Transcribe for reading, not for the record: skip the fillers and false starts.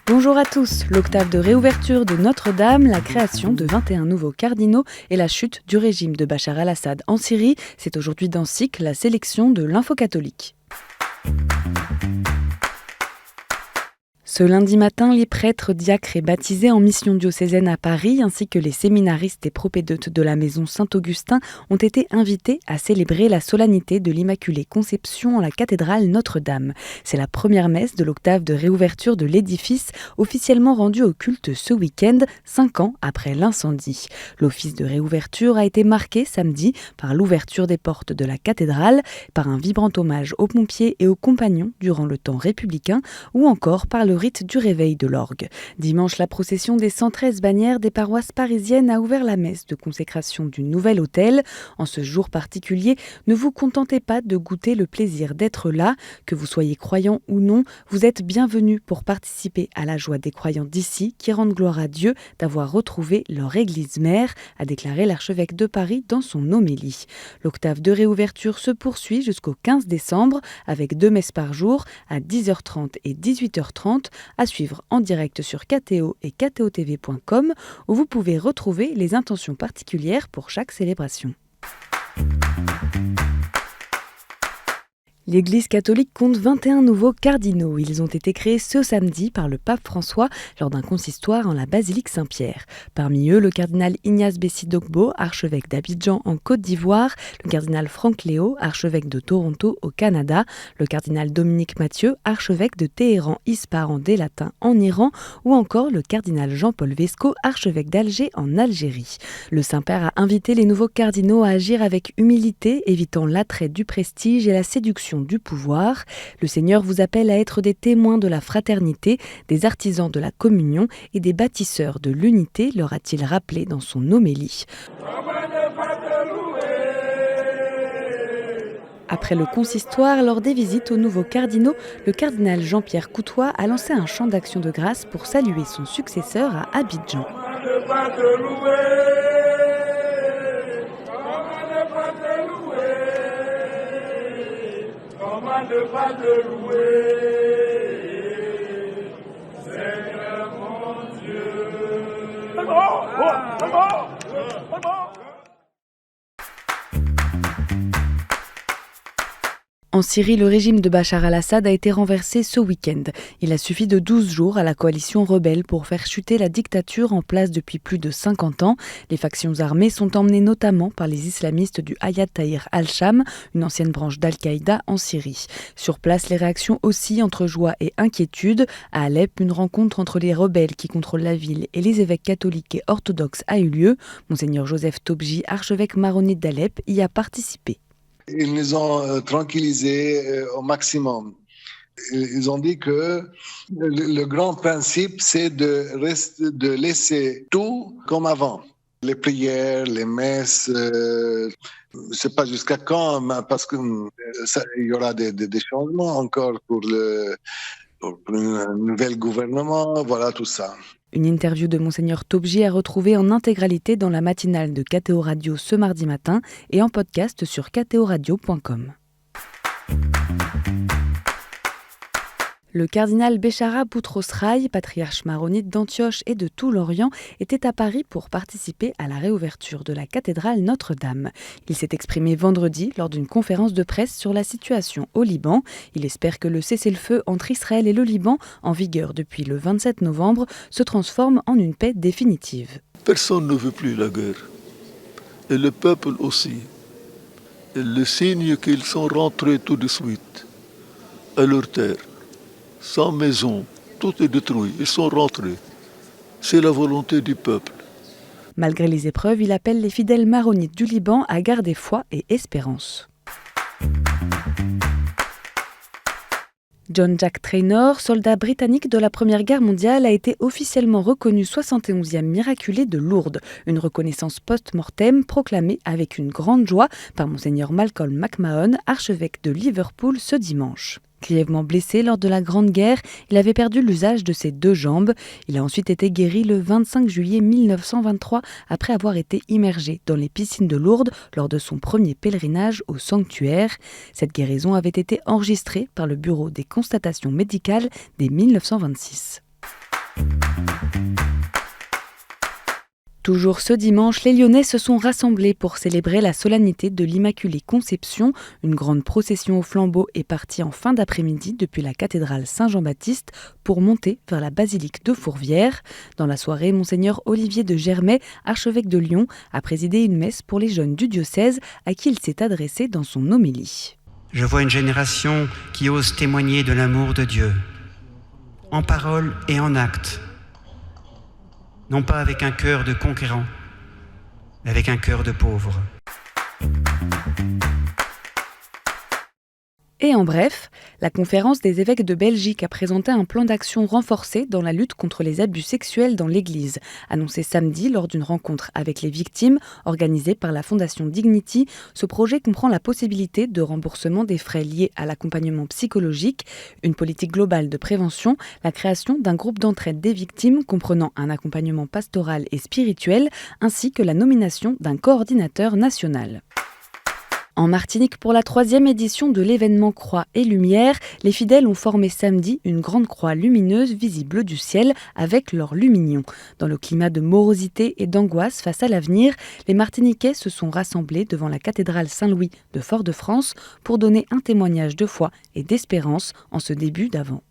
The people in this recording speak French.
Bonjour à tous, l'octave de réouverture de Notre-Dame, la création de 21 nouveaux cardinaux et la chute du régime de Bachar al-Assad en Syrie, c'est aujourd'hui dans SIC la sélection de l'Info catholique. Ce lundi matin, les prêtres, diacres et baptisés en mission diocésaine à Paris, ainsi que les séminaristes et propédeutes de la maison Saint-Augustin, ont été invités à célébrer la solennité de l'Immaculée Conception en la cathédrale Notre-Dame. C'est la première messe de l'octave de réouverture de l'édifice, officiellement rendue au culte ce week-end, 5 ans après l'incendie. L'office de réouverture a été marqué samedi par l'ouverture des portes de la cathédrale, par un vibrant hommage aux pompiers et aux compagnons durant le temps républicain, ou encore par le rite du réveil de l'orgue. Dimanche, la procession des 113 bannières des paroisses parisiennes a ouvert la messe de consécration du nouvel autel. En ce jour particulier, ne vous contentez pas de goûter le plaisir d'être là. Que vous soyez croyant ou non, vous êtes bienvenus pour participer à la joie des croyants d'ici qui rendent gloire à Dieu d'avoir retrouvé leur église mère, a déclaré l'archevêque de Paris dans son homélie. L'octave de réouverture se poursuit jusqu'au 15 décembre avec 2 messes par jour à 10h30 et 18h30 à suivre en direct sur KTO et ktotv.com où vous pouvez retrouver les intentions particulières pour chaque célébration. L'Église catholique compte 21 nouveaux cardinaux. Ils ont été créés ce samedi par le pape François lors d'un consistoire en la basilique Saint-Pierre. Parmi eux, le cardinal Ignace Bessi-Dogbo, archevêque d'Abidjan en Côte d'Ivoire, le cardinal Franck Léo, archevêque de Toronto au Canada, le cardinal Dominique Mathieu, archevêque de Téhéran-Ispahan des Latins en Iran, ou encore le cardinal Jean-Paul Vesco, archevêque d'Alger en Algérie. Le Saint-Père a invité les nouveaux cardinaux à agir avec humilité, évitant l'attrait du prestige et la séduction du pouvoir. Le Seigneur vous appelle à être des témoins de la fraternité, des artisans de la communion et des bâtisseurs de l'unité, leur a-t-il rappelé dans son homélie. Après le consistoire, lors des visites aux nouveaux cardinaux, le cardinal Jean-Pierre Coutois a lancé un chant d'action de grâce pour saluer son successeur à Abidjan. Ne pas te louer, Seigneur mon Dieu. En Syrie, le régime de Bachar al-Assad a été renversé ce week-end. Il a suffi de 12 jours à la coalition rebelle pour faire chuter la dictature en place depuis plus de 50 ans. Les factions armées sont emmenées notamment par les islamistes du Hayat Tahrir al-Sham, une ancienne branche d'Al-Qaïda en Syrie. Sur place, les réactions oscillent entre joie et inquiétude. À Alep, une rencontre entre les rebelles qui contrôlent la ville et les évêques catholiques et orthodoxes a eu lieu. Monseigneur Joseph Tobji, archevêque maronite d'Alep, y a participé. Ils nous ont tranquillisés au maximum. Ils ont dit que le grand principe, c'est de laisser tout comme avant. Les prières, les messes, je ne sais pas jusqu'à quand, parce qu'il y aura des changements encore pour un nouvel gouvernement, voilà tout ça. Une interview de Monseigneur Tobji à retrouver en intégralité dans la matinale de KTO Radio ce mardi matin et en podcast sur ktoradio.com. Le cardinal Béchara Boutros-Ghali, patriarche maronite d'Antioche et de tout l'Orient, était à Paris pour participer à la réouverture de la cathédrale Notre-Dame. Il s'est exprimé vendredi lors d'une conférence de presse sur la situation au Liban. Il espère que le cessez-le-feu entre Israël et le Liban, en vigueur depuis le 27 novembre, se transforme en une paix définitive. Personne ne veut plus la guerre. Et le peuple aussi. Et le signe qu'ils sont rentrés tout de suite à leur terre. Sans maison, tout est détruit, ils sont rentrés. C'est la volonté du peuple. Malgré les épreuves, il appelle les fidèles maronites du Liban à garder foi et espérance. John Jack Traynor, soldat britannique de la Première Guerre mondiale, a été officiellement reconnu 71e miraculé de Lourdes, une reconnaissance post-mortem proclamée avec une grande joie par Monseigneur Malcolm McMahon, archevêque de Liverpool ce dimanche. Grièvement blessé lors de la Grande Guerre, il avait perdu l'usage de ses 2 jambes. Il a ensuite été guéri le 25 juillet 1923 après avoir été immergé dans les piscines de Lourdes lors de son premier pèlerinage au sanctuaire. Cette guérison avait été enregistrée par le Bureau des constatations médicales dès 1926. Toujours ce dimanche, les Lyonnais se sont rassemblés pour célébrer la solennité de l'Immaculée Conception. Une grande procession au flambeau est partie en fin d'après-midi depuis la cathédrale Saint-Jean-Baptiste pour monter vers la basilique de Fourvière. Dans la soirée, Monseigneur Olivier de Germay, archevêque de Lyon, a présidé une messe pour les jeunes du diocèse à qui il s'est adressé dans son homélie. Je vois une génération qui ose témoigner de l'amour de Dieu, en parole et en acte. Non pas avec un cœur de conquérant, mais avec un cœur de pauvre. Et en bref, la conférence des évêques de Belgique a présenté un plan d'action renforcé dans la lutte contre les abus sexuels dans l'Église. Annoncé samedi lors d'une rencontre avec les victimes organisée par la Fondation Dignity, ce projet comprend la possibilité de remboursement des frais liés à l'accompagnement psychologique, une politique globale de prévention, la création d'un groupe d'entraide des victimes comprenant un accompagnement pastoral et spirituel, ainsi que la nomination d'un coordinateur national. En Martinique, pour la 3e édition de l'événement Croix et Lumière, les fidèles ont formé samedi une grande croix lumineuse visible du ciel avec leur lumignon. Dans le climat de morosité et d'angoisse face à l'avenir, les Martiniquais se sont rassemblés devant la cathédrale Saint-Louis de Fort-de-France pour donner un témoignage de foi et d'espérance en ce début d'Avent.